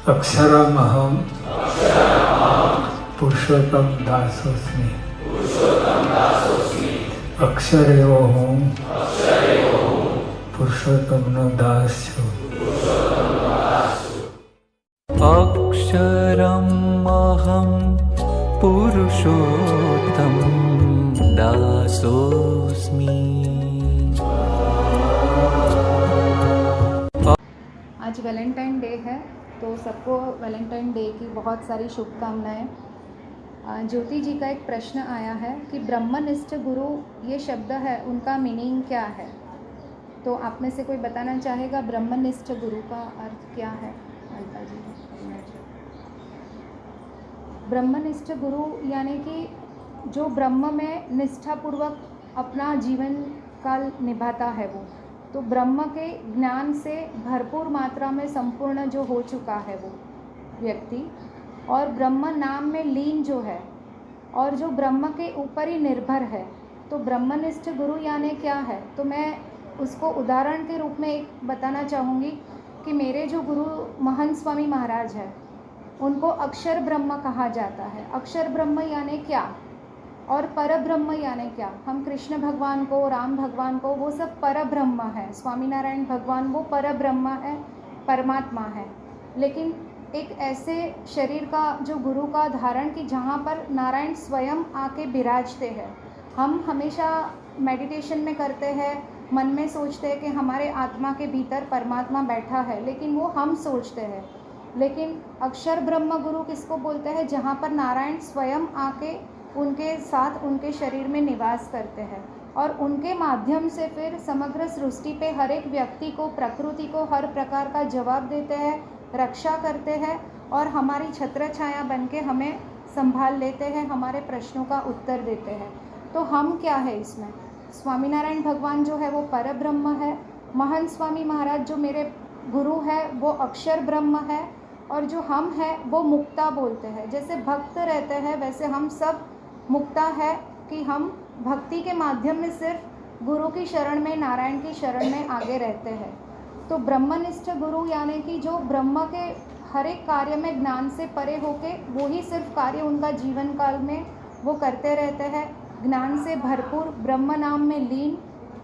अक्षरमहं पुरुषोत्तम दासोस्मि। अक्षर एवो हूँ, पुरुषोत्तमनो दास छूं। अक्षरमहं पुरुषोत्तम दासोस्मि। आज वैलेंटाइन डे है, तो सबको वैलेंटाइन डे की बहुत सारी शुभकामनाएं। ज्योति जी का एक प्रश्न आया है कि ब्रह्मनिष्ठ गुरु ये शब्द है, उनका मीनिंग क्या है? तो आप में से कोई बताना चाहेगा ब्रह्मनिष्ठ गुरु का अर्थ क्या है? अलका जी। ब्रह्मनिष्ठ गुरु यानी कि जो ब्रह्म में निष्ठापूर्वक अपना जीवन काल निभाता है वो, तो ब्रह्म के ज्ञान से भरपूर मात्रा में संपूर्ण जो हो चुका है वो व्यक्ति, और ब्रह्म नाम में लीन जो है और जो ब्रह्म के ऊपर ही निर्भर है, तो ब्रह्मनिष्ठ गुरु यानी क्या है? तो मैं उसको उदाहरण के रूप में एक बताना चाहूँगी कि मेरे जो गुरु महंत स्वामी महाराज है, उनको अक्षर ब्रह्म कहा जाता है। अक्षर ब्रह्म यानी क्या और पर ब्रह्म यानी क्या? हम कृष्ण भगवान को, राम भगवान को, वो सब पर ब्रह्म है। स्वामीनारायण भगवान वो पर ब्रह्म है, परमात्मा है। लेकिन एक ऐसे शरीर का जो गुरु का धारण कि जहाँ पर नारायण स्वयं आके विराजते हैं। हम हमेशा मेडिटेशन में करते हैं, मन में सोचते हैं कि हमारे आत्मा के भीतर परमात्मा बैठा है, लेकिन वो हम सोचते हैं। लेकिन अक्षर ब्रह्म गुरु किसको बोलते हैं? जहाँ पर नारायण स्वयं आके उनके साथ उनके शरीर में निवास करते हैं और उनके माध्यम से फिर समग्र सृष्टि पे हर एक व्यक्ति को, प्रकृति को हर प्रकार का जवाब देते हैं, रक्षा करते हैं और हमारी छत्र छाया बन के हमें संभाल लेते हैं, हमारे प्रश्नों का उत्तर देते हैं। तो हम क्या है इसमें? स्वामीनारायण भगवान जो है वो पर ब्रह्म है, महंत स्वामी महाराज जो मेरे गुरु है वो अक्षर ब्रह्म है, और जो हम हैं वो मुक्ता बोलते हैं। जैसे भक्त रहते हैं वैसे हम सब मुक्ता है कि हम भक्ति के माध्यम में सिर्फ गुरु की शरण में, नारायण की शरण में आगे रहते हैं। तो ब्रह्मनिष्ठ गुरु यानी कि जो ब्रह्म के हर एक कार्य में ज्ञान से परे होके वो ही सिर्फ कार्य उनका जीवन काल में वो करते रहते हैं, ज्ञान से भरपूर, ब्रह्म नाम में लीन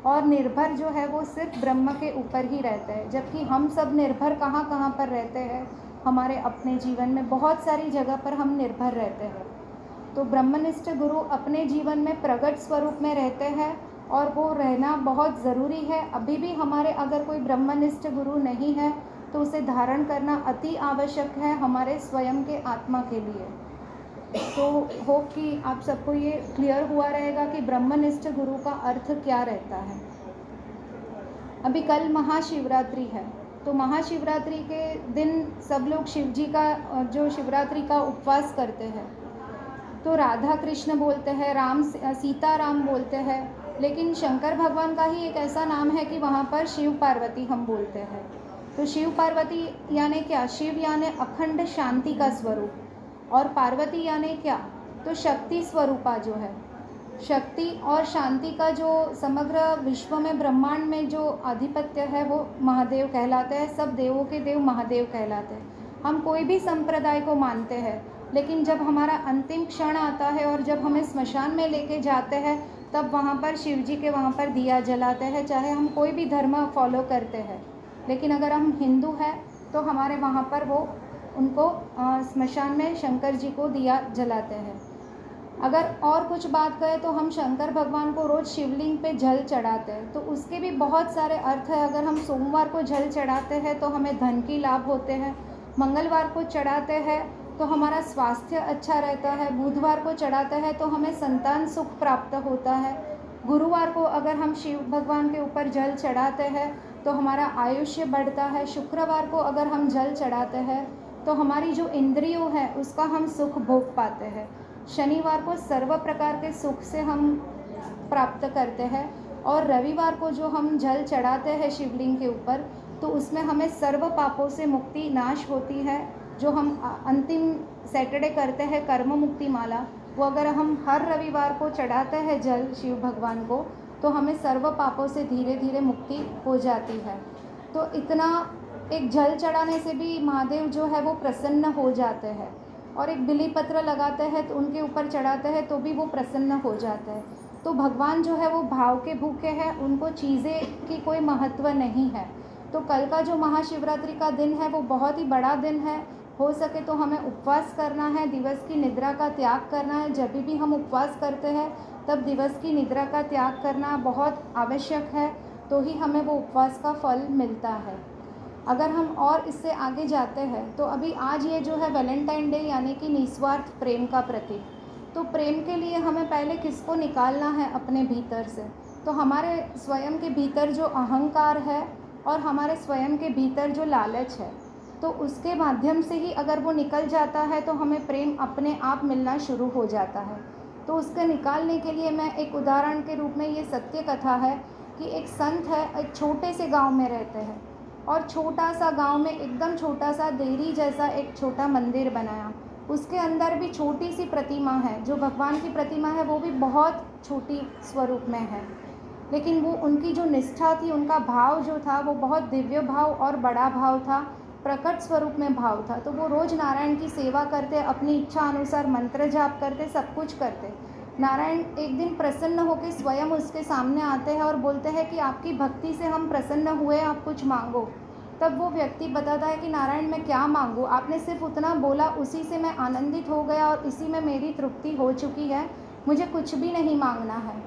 और निर्भर जो है वो सिर्फ ब्रह्म के ऊपर ही रहते हैं। जबकि हम सब निर्भर कहाँ कहाँ पर रहते हैं? हमारे अपने जीवन में बहुत सारी जगह पर हम निर्भर रहते हैं। तो ब्रह्मनिष्ठ गुरु अपने जीवन में प्रकट स्वरूप में रहते हैं और वो रहना बहुत ज़रूरी है। अभी भी हमारे अगर कोई ब्रह्मनिष्ठ गुरु नहीं है तो उसे धारण करना अति आवश्यक है हमारे स्वयं के आत्मा के लिए। तो होप कि आप सबको ये क्लियर हुआ रहेगा कि ब्रह्मनिष्ठ गुरु का अर्थ क्या रहता है। अभी कल महाशिवरात्रि है, तो महाशिवरात्रि के दिन सब लोग शिव जी का जो शिवरात्रि का उपवास करते हैं, तो राधा कृष्ण बोलते हैं, राम सीता राम बोलते हैं, लेकिन शंकर भगवान का ही एक ऐसा नाम है कि वहाँ पर शिव पार्वती हम बोलते हैं। तो शिव पार्वती यानी क्या? शिव यानी अखंड शांति का स्वरूप और पार्वती यानी क्या? तो शक्ति स्वरूपा जो है, शक्ति और शांति का जो समग्र विश्व में, ब्रह्मांड में जो आधिपत्य है वो महादेव कहलाते हैं। सब देवों के देव महादेव कहलाते हैं। हम कोई भी संप्रदाय को मानते हैं, लेकिन जब हमारा अंतिम क्षण आता है और जब हमें स्मशान में लेके जाते हैं, तब वहाँ पर शिव जी के वहाँ पर दिया जलाते हैं, चाहे हम कोई भी धर्म फॉलो करते हैं। लेकिन अगर हम हिंदू हैं तो हमारे वहाँ पर वो उनको स्मशान में शंकर जी को दिया जलाते हैं। अगर और कुछ बात करें तो हम शंकर भगवान को रोज़ शिवलिंग पे जल चढ़ाते हैं, तो उसके भी बहुत सारे अर्थ है। अगर हम सोमवार को जल चढ़ाते हैं तो हमें धन की लाभ होते हैं, मंगलवार को चढ़ाते हैं तो हमारा स्वास्थ्य अच्छा रहता है, बुधवार को चढ़ाते हैं तो हमें संतान सुख प्राप्त होता है, गुरुवार को अगर हम शिव भगवान के ऊपर जल चढ़ाते हैं तो हमारा आयुष्य बढ़ता है, शुक्रवार को अगर हम जल चढ़ाते हैं तो हमारी जो इंद्रियों है उसका हम सुख भोग पाते हैं, शनिवार को सर्व प्रकार के सुख से हम प्राप्त करते हैं, और रविवार को जो हम जल चढ़ाते हैं शिवलिंग के ऊपर तो उसमें हमें सर्व पापों से मुक्ति नाश होती है। जो हम अंतिम सैटरडे करते हैं कर्म मुक्ति माला, वो अगर हम हर रविवार को चढ़ाते हैं जल शिव भगवान को तो हमें सर्व पापों से धीरे धीरे मुक्ति हो जाती है। तो इतना एक जल चढ़ाने से भी महादेव जो है वो प्रसन्न हो जाते हैं, और एक बिली पत्र लगाते हैं तो उनके ऊपर चढ़ाते हैं तो भी वो प्रसन्न हो जाते हैं। तो भगवान जो है वो भाव के भूखे हैं, उनको चीज़ें की कोई महत्व नहीं है। तो कल का जो महाशिवरात्रि का दिन है वो बहुत ही बड़ा दिन है। हो सके तो हमें उपवास करना है, दिवस की निद्रा का त्याग करना है। जब भी हम उपवास करते हैं तब दिवस की निद्रा का त्याग करना बहुत आवश्यक है, तो ही हमें वो उपवास का फल मिलता है। अगर हम और इससे आगे जाते हैं तो अभी आज ये जो है वैलेंटाइन डे यानी कि निस्वार्थ प्रेम का प्रतीक। तो प्रेम के लिए हमें पहले किसको निकालना है अपने भीतर से? तो हमारे स्वयं के भीतर जो अहंकार है और हमारे स्वयं के भीतर जो लालच है, तो उसके माध्यम से ही अगर वो निकल जाता है तो हमें प्रेम अपने आप मिलना शुरू हो जाता है। तो उसके निकालने के लिए मैं एक उदाहरण के रूप में ये सत्य कथा है कि एक संत है, एक छोटे से गांव में रहते हैं, और छोटा सा गांव में एकदम छोटा सा देरी जैसा एक छोटा मंदिर बनाया। उसके अंदर भी छोटी सी प्रतिमा है, जो भगवान की प्रतिमा है वो भी बहुत छोटी स्वरूप में है, लेकिन वो उनकी जो निष्ठा थी, उनका भाव जो था वो बहुत दिव्य भाव और बड़ा भाव था, प्रकट स्वरूप में भाव था। तो वो रोज़ नारायण की सेवा करते, अपनी इच्छा अनुसार मंत्र जाप करते, सब कुछ करते। नारायण एक दिन प्रसन्न होकर स्वयं उसके सामने आते हैं और बोलते हैं कि आपकी भक्ति से हम प्रसन्न हुए, आप कुछ मांगो। तब वो व्यक्ति बताता है कि नारायण मैं क्या मांगूँ, आपने सिर्फ उतना बोला, उसी से मैं आनंदित हो गया और इसी में मेरी तृप्ति हो चुकी है, मुझे कुछ भी नहीं मांगना है।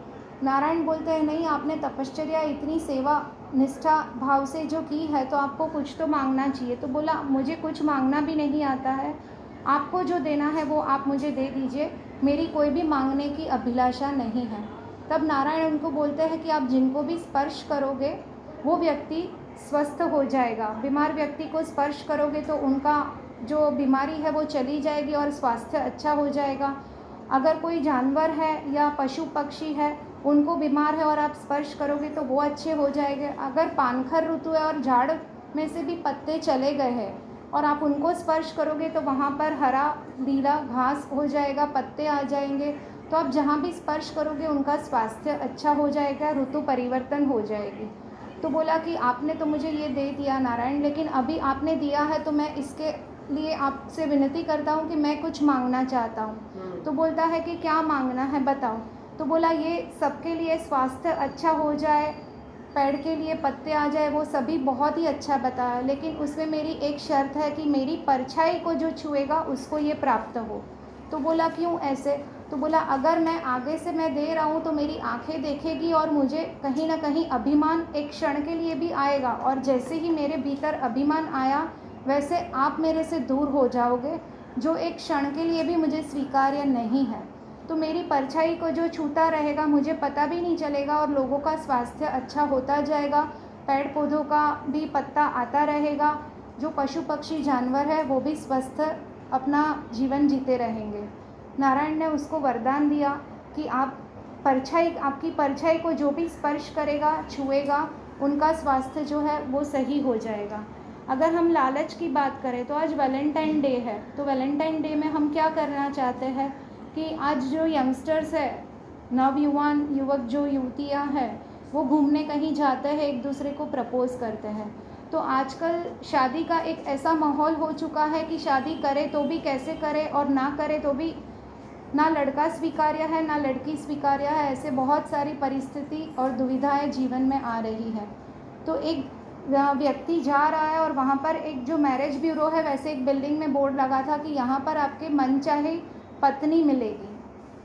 नारायण बोलते हैं नहीं, आपने तपश्चर्या इतनी सेवा निष्ठा भाव से जो की है तो आपको कुछ तो मांगना चाहिए। तो बोला मुझे कुछ मांगना भी नहीं आता है, आपको जो देना है वो आप मुझे दे दीजिए, मेरी कोई भी मांगने की अभिलाषा नहीं है। तब नारायण उनको बोलते हैं कि आप जिनको भी स्पर्श करोगे वो व्यक्ति स्वस्थ हो जाएगा। बीमार व्यक्ति को स्पर्श करोगे तो उनका जो बीमारी है वो चली जाएगी और स्वास्थ्य अच्छा हो जाएगा। अगर कोई जानवर है या पशु पक्षी है, उनको बीमार है और आप स्पर्श करोगे तो वो अच्छे हो जाएंगे। अगर पानखर ऋतु है और झाड़ में से भी पत्ते चले गए हैं और आप उनको स्पर्श करोगे तो वहाँ पर हरा नीला घास हो जाएगा, पत्ते आ जाएंगे। तो आप जहाँ भी स्पर्श करोगे उनका स्वास्थ्य अच्छा हो जाएगा, ऋतु परिवर्तन हो जाएगी। तो बोला कि आपने तो मुझे ये दे दिया नारायण, लेकिन अभी आपने दिया है तो मैं इसके लिए आपसे विनती करता हूँ कि मैं कुछ मांगना चाहता हूँ। तो बोलता है कि क्या मांगना है बताओ। तो बोला ये सबके लिए स्वास्थ्य अच्छा हो जाए, पेड़ के लिए पत्ते आ जाए, वो सभी बहुत ही अच्छा बताया, लेकिन उसमें मेरी एक शर्त है कि मेरी परछाई को जो छुएगा उसको ये प्राप्त हो। तो बोला क्यों ऐसे? तो बोला अगर मैं आगे से मैं दे रहा हूँ तो मेरी आंखें देखेगी और मुझे कहीं ना कहीं अभिमान एक क्षण के लिए भी आएगा, और जैसे ही मेरे भीतर अभिमान आया वैसे आप मेरे से दूर हो जाओगे, जो एक क्षण के लिए भी मुझे स्वीकार्य नहीं है। तो मेरी परछाई को जो छूता रहेगा मुझे पता भी नहीं चलेगा और लोगों का स्वास्थ्य अच्छा होता जाएगा, पेड़ पौधों का भी पत्ता आता रहेगा, जो पशु पक्षी जानवर है वो भी स्वस्थ अपना जीवन जीते रहेंगे। नारायण ने उसको वरदान दिया कि आपकी परछाई को जो भी स्पर्श करेगा, छुएगा, उनका स्वास्थ्य जो है वो सही हो जाएगा। अगर हम लालच की बात करें तो आज वैलेंटाइन डे है, तो वैलेंटाइन डे में हम क्या करना चाहते हैं कि आज जो यंगस्टर्स है, नवयुवान युवक जो युवतियां हैं, वो घूमने कहीं जाते हैं, एक दूसरे को प्रपोज करते हैं। तो आजकल शादी का एक ऐसा माहौल हो चुका है कि शादी करे तो भी कैसे करे और ना करे तो भी ना लड़का स्वीकार्य है ना लड़की स्वीकार्य है। ऐसे बहुत सारी परिस्थिति और दुविधाएं जीवन में आ रही है। तो एक व्यक्ति जा रहा है और वहाँ पर एक जो मैरिज ब्यूरो है, वैसे एक बिल्डिंग में बोर्ड लगा था कि यहाँ पर आपके मन चाहे पत्नी मिलेगी।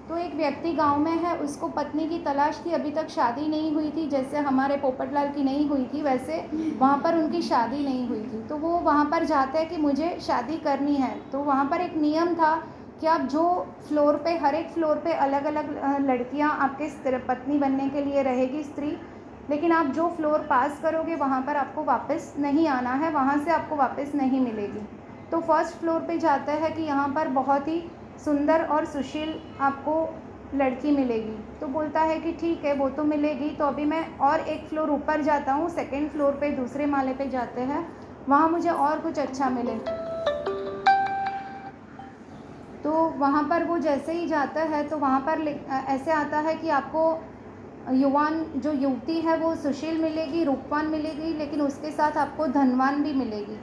तो एक व्यक्ति गांव में है, उसको पत्नी की तलाश थी, अभी तक शादी नहीं हुई थी, जैसे हमारे पोपटलाल की नहीं हुई थी वैसे वहाँ पर उनकी शादी नहीं हुई थी। तो वो वहाँ पर जाते हैं कि मुझे शादी करनी है। तो वहाँ पर एक नियम था कि आप जो फ्लोर पे, हर एक फ्लोर पे अलग अलग लड़कियाँ आपके पत्नी बनने के लिए रहेगी स्त्री, लेकिन आप जो फ्लोर पास करोगे वहाँ पर आपको वापस नहीं आना है, वहाँ से आपको वापस नहीं मिलेगी। तो फर्स्ट फ्लोर पे जाता है कि यहाँ पर बहुत ही सुंदर और सुशील आपको लड़की मिलेगी। तो बोलता है कि ठीक है वो तो मिलेगी, तो अभी मैं और एक फ्लोर ऊपर जाता हूँ, सेकंड फ्लोर पे दूसरे माले पे जाते हैं, वहाँ मुझे और कुछ अच्छा मिले। तो वहाँ पर वो जैसे ही जाता है तो वहाँ पर ऐसे आता है कि आपको युवान जो युवती है वो सुशील मिलेगी, रूपवान मिलेगी, लेकिन उसके साथ आपको धनवान भी मिलेगी।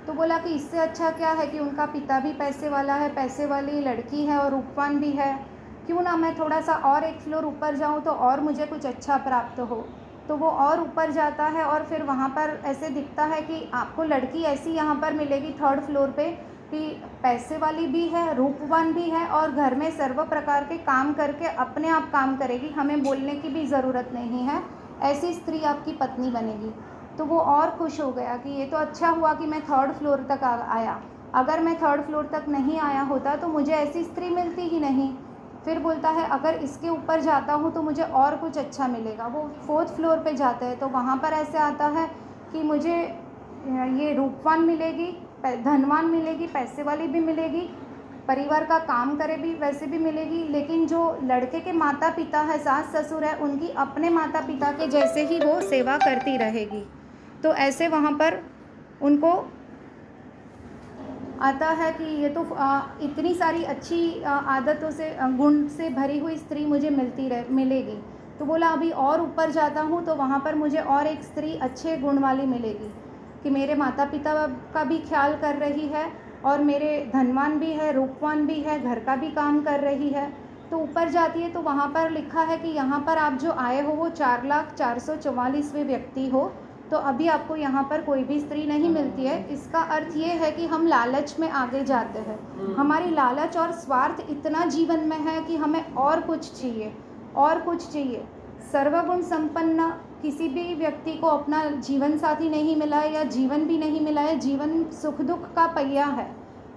तो बोला कि इससे अच्छा क्या है कि उनका पिता भी पैसे वाला है, पैसे वाली लड़की है और रूपवान भी है, क्यों ना मैं थोड़ा सा और एक फ्लोर ऊपर जाऊँ तो और मुझे कुछ अच्छा प्राप्त हो। तो वो और ऊपर जाता है और फिर वहाँ पर ऐसे दिखता है कि आपको लड़की ऐसी यहाँ पर मिलेगी थर्ड फ्लोर पे कि पैसे वाली भी है, रूपवान भी है और घर में सर्व प्रकार के काम करके अपने आप काम करेगी, हमें बोलने की भी ज़रूरत नहीं है, ऐसी स्त्री आपकी पत्नी बनेगी। तो वो और खुश हो गया कि ये तो अच्छा हुआ कि मैं थर्ड फ्लोर तक आया, अगर मैं थर्ड फ्लोर तक नहीं आया होता तो मुझे ऐसी स्त्री मिलती ही नहीं। फिर बोलता है अगर इसके ऊपर जाता हूँ तो मुझे और कुछ अच्छा मिलेगा। वो फोर्थ फ्लोर पे जाते हैं तो वहाँ पर ऐसे आता है कि मुझे ये रूपवान मिलेगी, धनवान मिलेगी, पैसे वाली भी मिलेगी, परिवार का काम करे भी वैसे भी मिलेगी, लेकिन जो लड़के के माता पिता है, सास ससुर है, उनकी अपने माता पिता के जैसे ही वो सेवा करती रहेगी। तो ऐसे वहाँ पर उनको आता है कि ये तो इतनी सारी अच्छी आदतों से गुण से भरी हुई स्त्री मुझे मिलेगी। तो बोला अभी और ऊपर जाता हूँ तो वहाँ पर मुझे और एक स्त्री अच्छे गुण वाली मिलेगी कि मेरे माता पिता का भी ख्याल कर रही है और मेरे धनवान भी है, रूपवान भी है, घर का भी काम कर रही है। तो ऊपर जाती है तो वहाँ पर लिखा है कि यहाँ पर आप जो आए हो वो 4,444वें व्यक्ति हो, तो अभी आपको यहाँ पर कोई भी स्त्री नहीं मिलती है। इसका अर्थ ये है कि हम लालच में आगे जाते हैं, हमारी लालच और स्वार्थ इतना जीवन में है कि हमें और कुछ चाहिए, और कुछ चाहिए। सर्वगुण संपन्न किसी भी व्यक्ति को अपना जीवन साथी नहीं मिला है या जीवन भी नहीं मिला है। जीवन सुख दुख का पहिया है,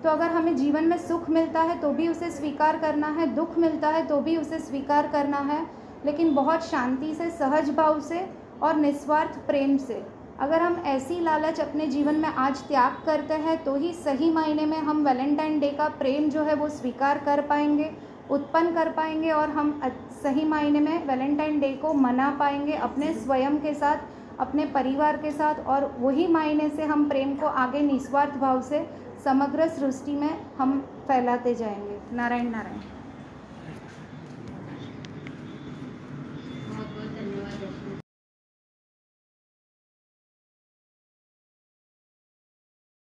तो अगर हमें जीवन में सुख मिलता है तो भी उसे स्वीकार करना है, दुख मिलता है तो भी उसे स्वीकार करना है, लेकिन बहुत शांति से, सहज भाव से और निस्वार्थ प्रेम से। अगर हम ऐसी लालच अपने जीवन में आज त्याग करते हैं तो ही सही मायने में हम वैलेंटाइन डे का प्रेम जो है वो स्वीकार कर पाएंगे, उत्पन्न कर पाएंगे, और हम सही मायने में वैलेंटाइन डे को मना पाएंगे अपने स्वयं के साथ, अपने परिवार के साथ, और वही मायने से हम प्रेम को आगे निस्वार्थ भाव से समग्र सृष्टि में हम फैलाते जाएंगे। नारायण नारायण।